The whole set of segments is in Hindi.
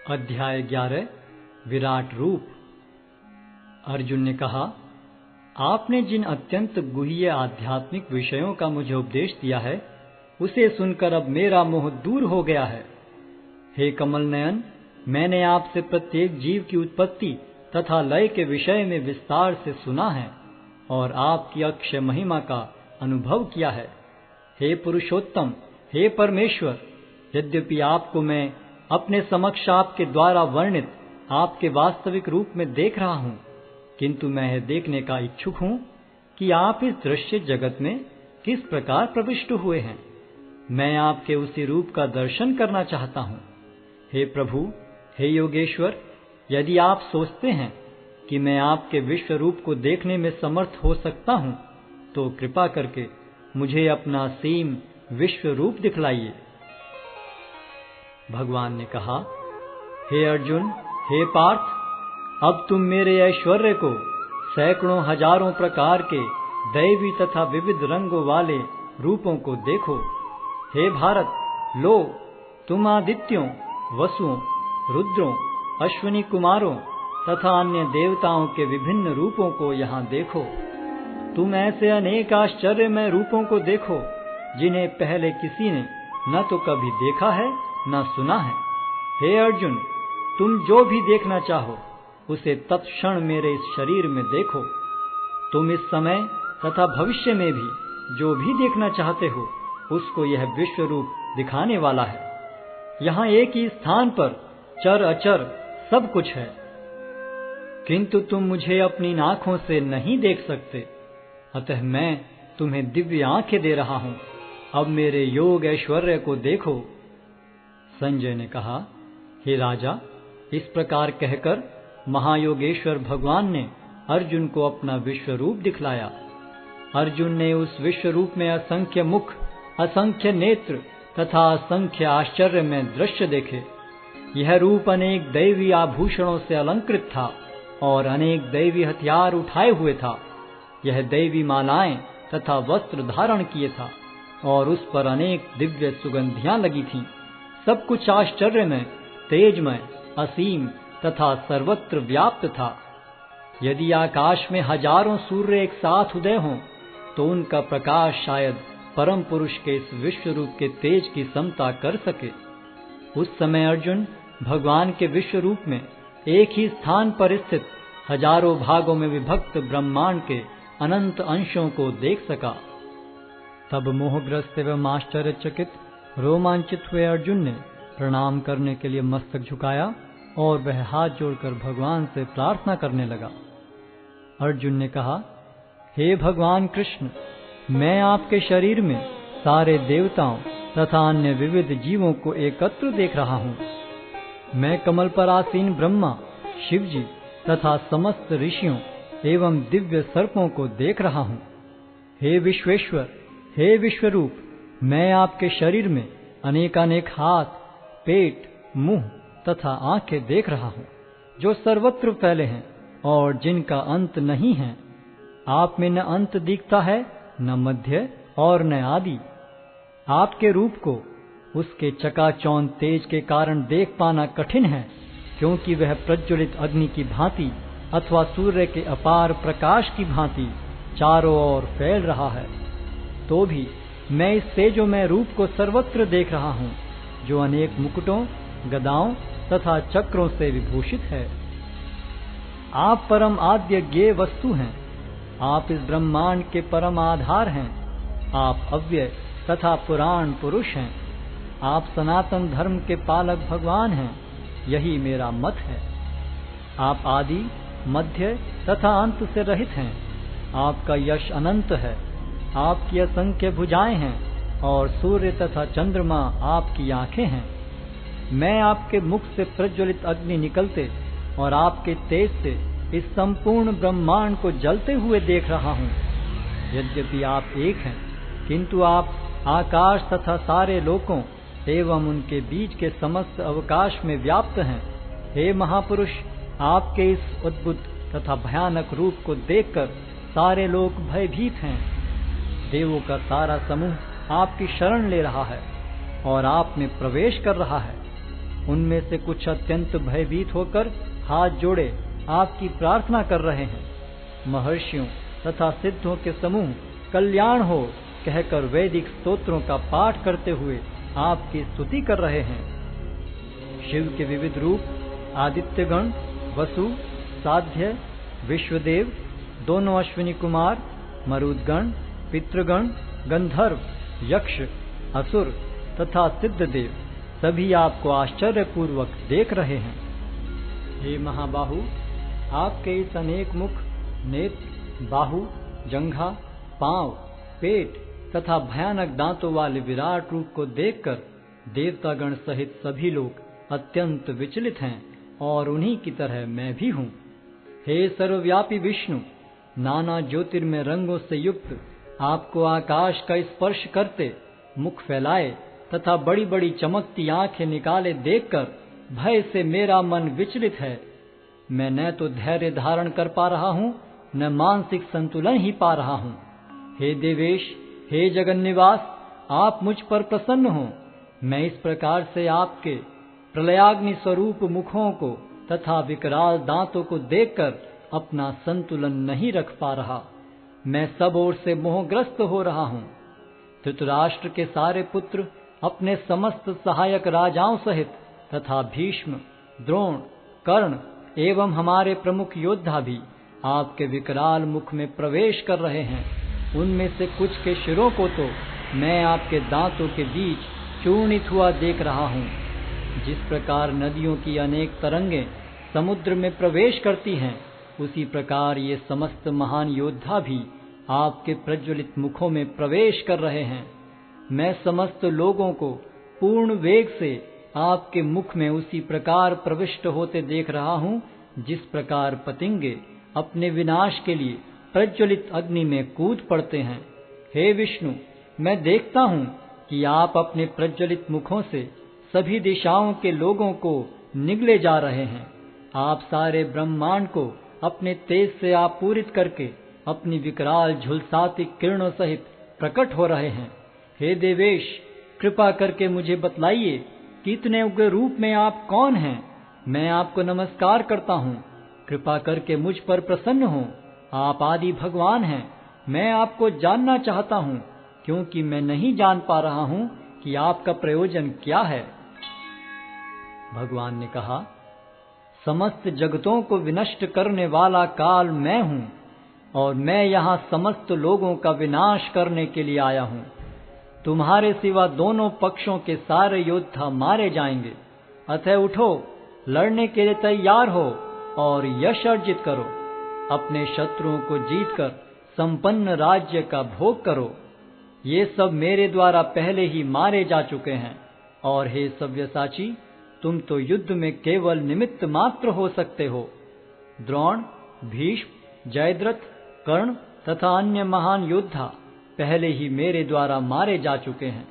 अध्याय 11 विराट रूप। अर्जुन ने कहा, आपने जिन अत्यंत गुह्य आध्यात्मिक विषयों का मुझे उपदेश दिया है, उसे सुनकर अब मेरा मोह दूर हो गया है। हे कमल नयन, मैंने आपसे प्रत्येक जीव की उत्पत्ति तथा लय के विषय में विस्तार से सुना है और आपकी अक्षय महिमा का अनुभव किया है। हे पुरुषोत्तम, हे परमेश्वर, यद्यपि आपको मैं अपने समक्ष आपके द्वारा वर्णित आपके वास्तविक रूप में देख रहा हूँ, किंतु मैं यह देखने का इच्छुक हूँ कि आप इस दृश्य जगत में किस प्रकार प्रविष्ट हुए हैं। मैं आपके उसी रूप का दर्शन करना चाहता हूँ। हे प्रभु, हे योगेश्वर, यदि आप सोचते हैं कि मैं आपके विश्व रूप को देखने में समर्थ हो सकता हूँ, तो कृपा करके मुझे अपना सीम विश्व रूप दिखलाइए। भगवान ने कहा, हे अर्जुन, हे पार्थ, अब तुम मेरे ऐश्वर्य को सैकड़ों हजारों प्रकार के दैवी तथा विविध रंगों वाले रूपों को देखो। हे भारत, लो, तुम आदित्यों, वसुओं, रुद्रों, अश्विनी कुमारों तथा अन्य देवताओं के विभिन्न रूपों को यहाँ देखो। तुम ऐसे अनेक आश्चर्यमय रूपों को देखो जिन्हें पहले किसी ने न तो कभी देखा है न सुना है। हे अर्जुन, तुम जो भी देखना चाहो उसे तत्क्षण मेरे इस शरीर में देखो। तुम इस समय तथा भविष्य में भी जो भी देखना चाहते हो उसको यह विश्व रूप दिखाने वाला है। यहाँ एक ही स्थान पर चर अचर सब कुछ है, किंतु तुम मुझे अपनी आंखों से नहीं देख सकते, अतः मैं तुम्हें दिव्य आंखें दे रहा हूँ। अब मेरे योग ऐश्वर्य को देखो। संजय ने कहा, हे राजा, इस प्रकार कहकर महायोगेश्वर भगवान ने अर्जुन को अपना विश्व रूप दिखलाया। अर्जुन ने उस विश्व रूप में असंख्य मुख, असंख्य नेत्र तथा असंख्य आश्चर्य में दृश्य देखे। यह रूप अनेक दैवी आभूषणों से अलंकृत था और अनेक दैवी हथियार उठाए हुए था। यह दैवी मालाएं तथा वस्त्र धारण किए था और उस पर अनेक दिव्य सुगंधियां लगी थीं। सब कुछ आश्चर्य में, तेजमय, असीम तथा सर्वत्र व्याप्त था। यदि आकाश में हजारों सूर्य एक साथ उदय हों, तो उनका प्रकाश शायद परम पुरुष के इस विश्व रूप के तेज की समता कर सके। उस समय अर्जुन भगवान के विश्व रूप में एक ही स्थान पर स्थित हजारों भागों में विभक्त ब्रह्मांड के अनंत अंशों को देख सका। तब मोहग्रस्त एवं आश्चर्यचकित रोमांचित हुए अर्जुन ने प्रणाम करने के लिए मस्तक झुकाया और वह हाथ जोड़कर भगवान से प्रार्थना करने लगा। अर्जुन ने कहा, हे भगवान कृष्ण, मैं आपके शरीर में सारे देवताओं तथा अन्य विविध जीवों को एकत्र देख रहा हूँ। मैं कमल पर आसीन ब्रह्मा, शिवजी तथा समस्त ऋषियों एवं दिव्य सर्पों को देख रहा हूँ। हे विश्वेश्वर, हे विश्वरूप, मैं आपके शरीर में अनेकानेक हाथ, पेट, मुंह तथा आंखें देख रहा हूँ, जो सर्वत्र फैले हैं और जिनका अंत नहीं है। आप में न अंत दिखता है, न मध्य और न आदि। आपके रूप को उसके चकाचौंध तेज के कारण देख पाना कठिन है, क्योंकि वह प्रज्वलित अग्नि की भांति अथवा सूर्य के अपार प्रकाश की भांति चारों ओर फैल रहा है। तो भी मैं इस तेजोमय रूप को सर्वत्र देख रहा हूँ, जो अनेक मुकुटों, गदाओं तथा चक्रों से विभूषित है। आप परम आद्य ज्ञेय वस्तु हैं। आप इस ब्रह्मांड के परम आधार हैं। आप अव्यय तथा पुराण पुरुष हैं। आप सनातन धर्म के पालक भगवान हैं। यही मेरा मत है। आप आदि, मध्य तथा अंत से रहित हैं। आपका यश अनंत है। आपकी असंख्य भुजाएं हैं और सूर्य तथा चंद्रमा आपकी आंखें हैं। मैं आपके मुख से प्रज्वलित अग्नि निकलते और आपके तेज से इस संपूर्ण ब्रह्मांड को जलते हुए देख रहा हूँ। यद्यपि आप एक हैं, किंतु आप आकाश तथा सारे लोकों एवं उनके बीच के समस्त अवकाश में व्याप्त हैं हे महापुरुष, आपके इस अद्भुत तथा भयानक रूप को देखकर सारे लोग भयभीत हैं। देवों का सारा समूह आपकी शरण ले रहा है और आप में प्रवेश कर रहा है। उनमें से कुछ अत्यंत भयभीत होकर हाथ जोड़े आपकी प्रार्थना कर रहे हैं। महर्षियों तथा सिद्धों के समूह कल्याण हो कहकर वैदिक स्तोत्रों का पाठ करते हुए आपकी स्तुति कर रहे हैं। शिव के विविध रूप आदित्यगण, वसु, साध्य, विश्वदेव, दोनों अश्विनी कुमार, मरुदगण, पितृगण, गंधर्व, यक्ष, असुर तथा सिद्धदेव सभी आपको आश्चर्यपूर्वक देख रहे हैं। हे महाबाहु, आपके इस अनेक मुख, नेत्र, बाहु, जंघा, पांव, पेट तथा भयानक दांतों वाले विराट रूप को देखकर देवतागण सहित सभी लोग अत्यंत विचलित हैं और उन्हीं की तरह मैं भी हूँ। हे सर्वव्यापी विष्णु, नाना ज्योतिर्मय रंगों से युक्त आपको आकाश का स्पर्श करते, मुख फैलाए तथा बड़ी बड़ी चमकती आंखें निकाले देखकर भय से मेरा मन विचलित है। मैं न तो धैर्य धारण कर पा रहा हूँ, न मानसिक संतुलन ही पा रहा हूँ। हे देवेश, हे जगन्निवास, आप मुझ पर प्रसन्न हो। मैं इस प्रकार से आपके प्रलयाग्नि स्वरूप मुखों को तथा विकराल दांतों को देखकर अपना संतुलन नहीं रख पा रहा। मैं सब ओर से मोहग्रस्त हो रहा हूँ। धृतराष्ट्र के सारे पुत्र अपने समस्त सहायक राजाओं सहित तथा भीष्म, द्रोण, कर्ण एवं हमारे प्रमुख योद्धा भी आपके विकराल मुख में प्रवेश कर रहे हैं। उनमें से कुछ के शिरों को तो मैं आपके दांतों के बीच चूर्णित हुआ देख रहा हूँ। जिस प्रकार नदियों की अनेक तरंगें समुद्र में प्रवेश करती हैं, उसी प्रकार ये समस्त महान योद्धा भी आपके प्रज्वलित मुखों में प्रवेश कर रहे हैं। मैं समस्त लोगों को पूर्ण वेग से आपके मुख में उसी प्रकार प्रविष्ट होते देख रहा हूँ, जिस प्रकार पतंगे अपने विनाश के लिए प्रज्वलित अग्नि में कूद पड़ते हैं। हे विष्णु, मैं देखता हूँ कि आप अपने प्रज्वलित मुखों से सभी दिशाओं के लोगों को निगले जा रहे हैं। आप सारे ब्रह्मांड को अपने तेज से आपूरित करके अपनी विकराल झुलसाती किरणों सहित प्रकट हो रहे हैं। हे देवेश, कृपा करके मुझे बतलाइए कि इतने उग्र रूप में आप कौन हैं। मैं आपको नमस्कार करता हूँ, कृपा करके मुझ पर प्रसन्न हो। आप आदि भगवान हैं। मैं आपको जानना चाहता हूँ, क्योंकि मैं नहीं जान पा रहा हूँ कि आपका प्रयोजन क्या है। भगवान ने कहा, समस्त जगतों को विनष्ट करने वाला काल मैं हूँ और मैं यहाँ समस्त लोगों का विनाश करने के लिए आया हूँ। तुम्हारे सिवा दोनों पक्षों के सारे योद्धा मारे जाएंगे। अतः उठो, लड़ने के लिए तैयार हो और यश अर्जित करो। अपने शत्रुओं को जीतकर संपन्न राज्य का भोग करो। ये सब मेरे द्वारा पहले ही मारे जा चुके हैं। और हे सव्यसाची, तुम तो युद्ध में केवल निमित्त मात्र हो सकते हो। द्रोण, भीष्म, जयद्रथ, कर्ण तथा अन्य महान योद्धा पहले ही मेरे द्वारा मारे जा चुके हैं।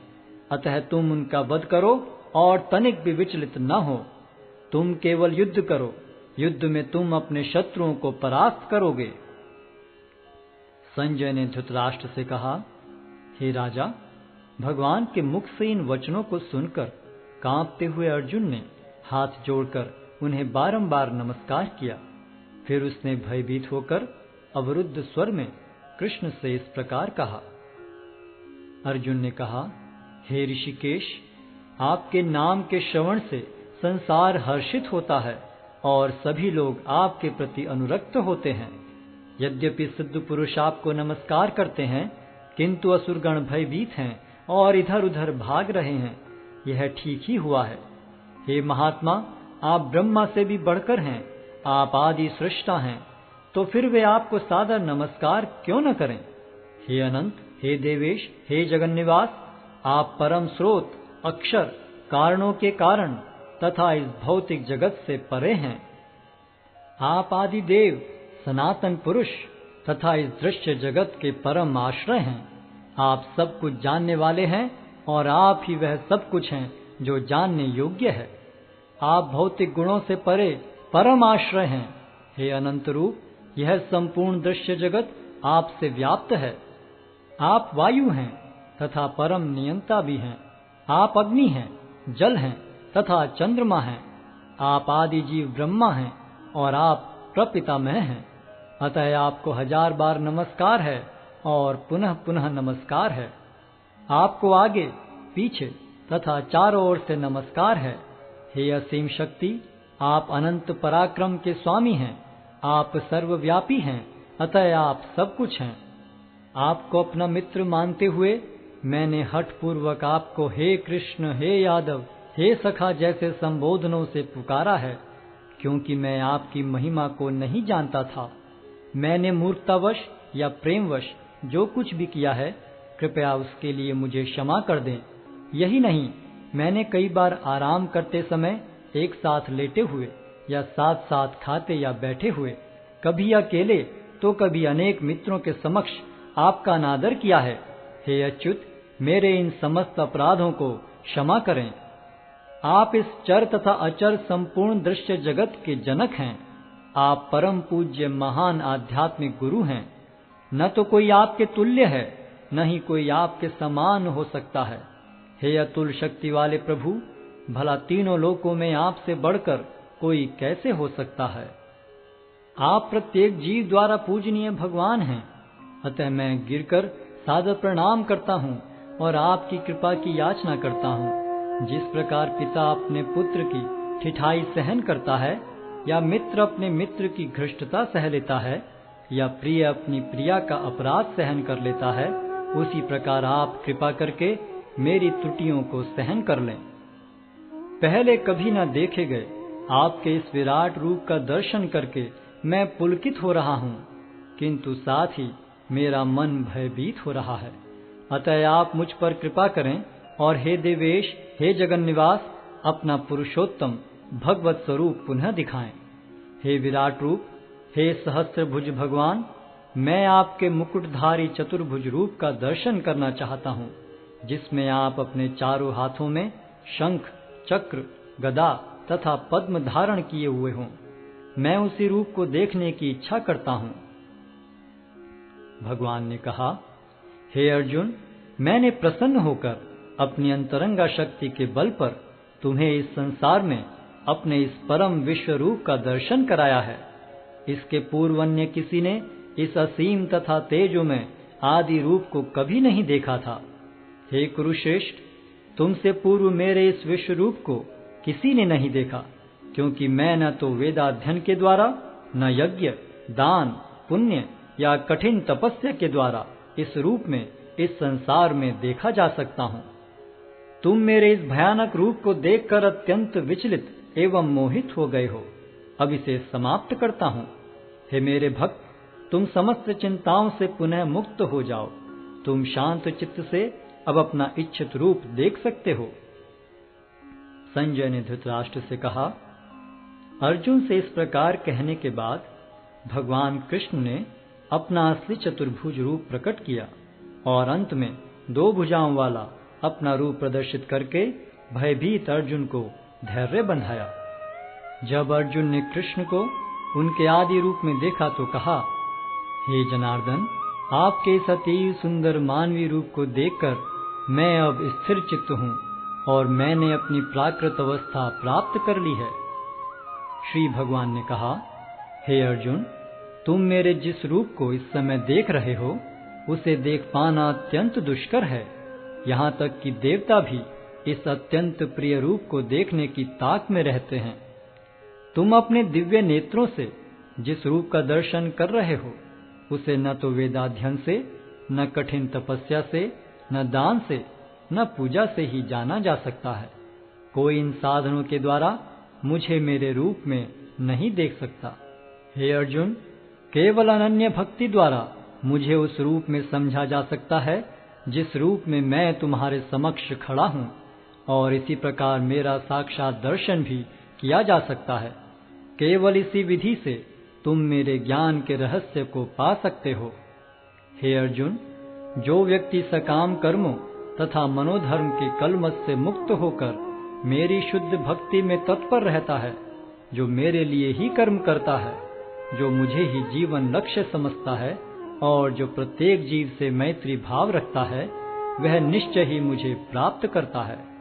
अतः तुम उनका वध करो और तनिक भी विचलित न हो। तुम केवल युद्ध करो। युद्ध में तुम अपने शत्रुओं को परास्त करोगे। संजय ने धृतराष्ट्र से कहा, हे राजा, भगवान के मुख से इन वचनों को सुनकर कांपते हुए अर्जुन ने हाथ जोड़कर उन्हें बारंबार नमस्कार किया। फिर उसने भयभीत होकर अवरुद्ध स्वर में कृष्ण से इस प्रकार कहा। अर्जुन ने कहा, हे ऋषिकेश, आपके नाम के श्रवण से संसार हर्षित होता है और सभी लोग आपके प्रति अनुरक्त होते हैं। यद्यपि सिद्ध पुरुष आपको नमस्कार करते हैं, किंतु असुरगण भयभीत हैं और इधर उधर भाग रहे हैं। यह ठीक ही हुआ है। हे महात्मा, आप ब्रह्मा से भी बढ़कर हैं। आप आदि सृष्टा हैं, तो फिर वे आपको सादर नमस्कार क्यों न करें। हे अनंत, हे देवेश, हे जगन्निवास, आप परम स्रोत, अक्षर, कारणों के कारण तथा इस भौतिक जगत से परे हैं। आप आदि देव, सनातन पुरुष तथा इस दृश्य जगत के परम आश्रय हैं। आप सब कुछ जानने वाले हैं और आप ही वह सब कुछ हैं जो जानने योग्य है। आप भौतिक गुणों से परे परम आश्रय हैं। हे अनंत रूप, यह संपूर्ण दृश्य जगत आपसे व्याप्त है। आप वायु हैं तथा परम नियंता भी हैं। आप अग्नि हैं, जल हैं तथा चंद्रमा हैं। आप आदि जीव ब्रह्मा हैं और आप प्रपितामह हैं। अतः आपको 1000 बार नमस्कार है और पुनः पुनः नमस्कार है। आपको आगे पीछे तथा चारों ओर से नमस्कार है। हे असीम शक्ति, आप अनंत पराक्रम के स्वामी हैं। आप सर्वव्यापी हैं, अतः आप सब कुछ हैं। आपको अपना मित्र मानते हुए मैंने हठ पूर्वक आपको हे कृष्ण, हे यादव, हे सखा जैसे संबोधनों से पुकारा है, क्योंकि मैं आपकी महिमा को नहीं जानता था। मैंने मूर्खतावश या प्रेमवश जो कुछ भी किया है, कृपया उसके लिए मुझे क्षमा कर दें। यही नहीं, मैंने कई बार आराम करते समय एक साथ लेटे हुए या साथ साथ खाते या बैठे हुए, कभी अकेले तो कभी अनेक मित्रों के समक्ष आपका अनादर किया है। हे अच्युत, मेरे इन समस्त अपराधों को क्षमा करें। आप इस चर तथा अचर संपूर्ण दृश्य जगत के जनक हैं। आप परम पूज्य महान आध्यात्मिक गुरु हैं। न तो कोई आपके तुल्य है, न ही कोई आपके समान हो सकता है। हे अतुल शक्ति वाले प्रभु, भला तीनों लोकों में आपसे बढ़कर कोई कैसे हो सकता है। आप प्रत्येक जीव द्वारा पूजनीय भगवान हैं। अतः मैं गिरकर सादर प्रणाम करता हूँ और आपकी कृपा की याचना करता हूँ। जिस प्रकार पिता अपने पुत्र की ठिठाई सहन करता है, या मित्र अपने मित्र की घृष्टता सह लेता है, या प्रिय अपनी प्रिया का अपराध सहन कर लेता है, उसी प्रकार आप कृपा करके मेरी त्रुटियों को सहन कर लें। पहले कभी न देखे गए आपके इस विराट रूप का दर्शन करके मैं पुलकित हो रहा हूँ, किंतु साथ ही मेरा मन भयभीत हो रहा है। अतः आप मुझ पर कृपा करें और हे देवेश, हे जगन्निवास, अपना पुरुषोत्तम भगवत स्वरूप पुनः दिखाएं। हे विराट रूप, हे सहस्त्रभुज भगवान, मैं आपके मुकुटधारी चतुर्भुज रूप का दर्शन करना चाहता हूँ, जिसमें आप अपने चारों हाथों में शंख, चक्र, गदा तथा पद्म धारण किए हुए हों। मैं उसी रूप को देखने की इच्छा करता हूँ। भगवान ने कहा, हे अर्जुन, मैंने प्रसन्न होकर अपनी अंतरंगा शक्ति के बल पर तुम्हें इस संसार में अपने इस परम विश्व रूप का दर्शन कराया है। इसके पूर्व अन्य किसी ने इस असीम तथा तेजोमय आदि रूप को कभी नहीं देखा था। हे कुरुश्रेष्ठ, तुमसे पूर्व मेरे इस विश्व रूप को किसी ने नहीं देखा, क्योंकि मैं न तो वेदाध्ययन के द्वारा, न यज्ञ, दान, पुण्य या कठिन तपस्या के द्वारा इस रूप में इस संसार में देखा जा सकता हूँ। तुम मेरे इस भयानक रूप को देखकर अत्यंत विचलित एवं मोहित हो गए हो। अब इसे समाप्त करता हूँ। हे मेरे भक्त, तुम समस्त चिंताओं से पुनः मुक्त हो जाओ। तुम शांत चित्त से अब अपना इच्छित रूप देख सकते हो। संजय ने धृतराष्ट्र से कहा। अर्जुन से इस प्रकार कहने के बाद भगवान कृष्ण ने अपना असली चतुर्भुज रूप प्रकट किया और अंत में 2 भुजाओं वाला अपना रूप प्रदर्शित करके भयभीत अर्जुन को धैर्य बंधाया। जब अर्जुन ने कृष्ण को उनके आदि रूप में देखा तो कहा, हे जनार्दन, आपके इस अति सुंदर मानवीय रूप को देखकर मैं अब स्थिर चित्त हूँ और मैंने अपनी प्राकृत अवस्था प्राप्त कर ली है। श्री भगवान ने कहा, हे अर्जुन, तुम मेरे जिस रूप को इस समय देख रहे हो, उसे देख पाना अत्यंत दुष्कर है। यहाँ तक कि देवता भी इस अत्यंत प्रिय रूप को देखने की ताक में रहते हैं। तुम अपने दिव्य नेत्रों से जिस रूप का दर्शन कर रहे हो, उसे न तो वेदाध्ययन से, न कठिन तपस्या से, न दान से, न पूजा से ही जाना जा सकता है। कोई इन साधनों के द्वारा मुझे मेरे रूप में नहीं देख सकता। हे अर्जुन, केवल अनन्य भक्ति द्वारा मुझे उस रूप में समझा जा सकता है जिस रूप में मैं तुम्हारे समक्ष खड़ा हूँ, और इसी प्रकार मेरा साक्षात दर्शन भी किया जा सकता है। केवल इसी विधि से तुम मेरे ज्ञान के रहस्य को पा सकते हो। हे अर्जुन, जो व्यक्ति सकाम कर्मों तथा मनोधर्म के कलमश से मुक्त होकर मेरी शुद्ध भक्ति में तत्पर रहता है, जो मेरे लिए ही कर्म करता है, जो मुझे ही जीवन लक्ष्य समझता है और जो प्रत्येक जीव से मैत्री भाव रखता है, वह निश्चय ही मुझे प्राप्त करता है।